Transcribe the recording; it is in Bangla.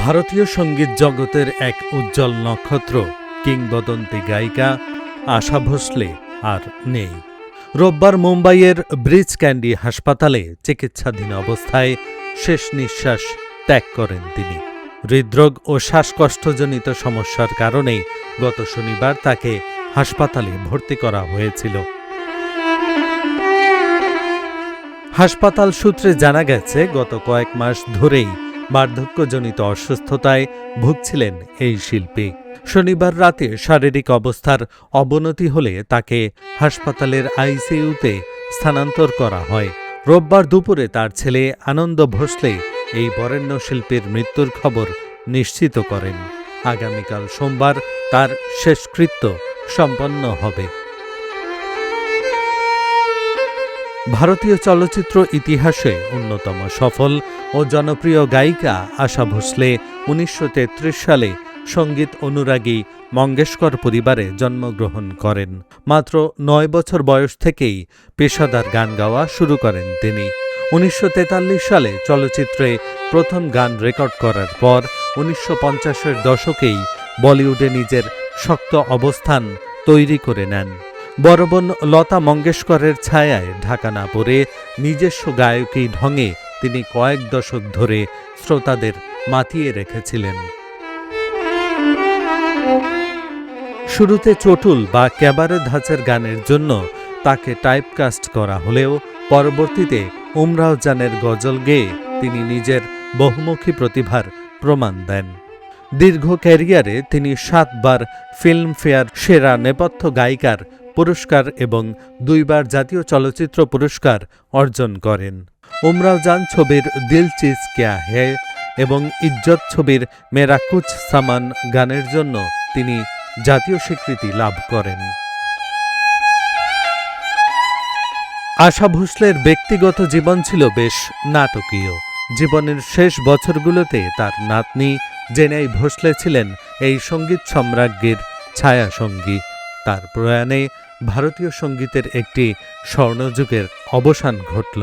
ভারতীয় সঙ্গীত জগতের এক উজ্জ্বল নক্ষত্র কিংবদন্তি গায়িকা আশা ভোসলে আর নেই। রোববার মুম্বাইয়ের ব্রিচ ক্যান্ডি হাসপাতালে চিকিৎসাধীন অবস্থায় শেষ নিঃশ্বাস ত্যাগ করেন তিনি। হৃদরোগ ও শ্বাসকষ্টজনিত সমস্যার কারণেই গত শনিবার তাকে হাসপাতালে ভর্তি করা হয়েছিল। হাসপাতাল সূত্রে জানা গেছে, গত কয়েক মাস ধরেই বার্ধক্যজনিত অসুস্থতায় ভুগছিলেন এই শিল্পী। শনিবার রাতে শারীরিক অবস্থার অবনতি হলে তাকে হাসপাতালের আইসিইউতে স্থানান্তর করা হয়। রোববার দুপুরে তার ছেলে আনন্দ ভোসলে এই বরেণ্য শিল্পীর মৃত্যুর খবর নিশ্চিত করেন। আগামীকাল সোমবার তার শেষকৃত্য সম্পন্ন হবে। ভারতীয় চলচ্চিত্র ইতিহাসে অন্যতম সফল ও জনপ্রিয় গায়িকা আশা ভোসলে ১৯৩৩ সালে সঙ্গীত অনুরাগী মঙ্গেশকর পরিবারে জন্মগ্রহণ করেন। মাত্র ৯ বছর বয়স থেকেই পেশাদার গান গাওয়া শুরু করেন তিনি। ১৯৪৩ সালে চলচ্চিত্রে প্রথম গান রেকর্ড করার পর ১৯৫০-এর দশকেই বলিউডে নিজের শক্ত অবস্থান তৈরি করে নেন। বড় বোন লতা মঙ্গেশকরের ছায়ায় ঢাকা না পড়ে নিজস্ব গায়কী ঢঙে তিনি কয়েক দশক ধরে শ্রোতাদের মাতিয়ে রেখেছিলেন। শুরুতে চটুল বা ক্যাবারে ধাঁচের গানের জন্য তাকে টাইপকাস্ট করা হলেও পরবর্তীতে উমরাও জানের গজল গেয়ে তিনি নিজের বহুমুখী প্রতিভার প্রমাণ দেন। দীর্ঘ ক্যারিয়ারে তিনি ৭ বার ফিল্মফেয়ার সেরা নেপথ্য গায়িকার পুরস্কার এবং ২ বার জাতীয় চলচ্চিত্র পুরস্কার অর্জন করেন। উমরাও জান ছবির দিল চিজ ক্যা হ্যায় এবং ইজ্জত ছবির মেরা কুছ সামান গানের জন্য তিনি জাতীয় স্বীকৃতি লাভ করেন। আশা ভোসলের ব্যক্তিগত জীবন ছিল বেশ নাটকীয়। জীবনের শেষ বছরগুলোতে তার নাতনি জেনাই ভোসলে ছিলেন এই সঙ্গীত সম্রাজ্ঞীর ছায়াসঙ্গী। তার প্রয়াণে ভারতীয় সঙ্গীতের একটি স্বর্ণযুগের অবসান ঘটল।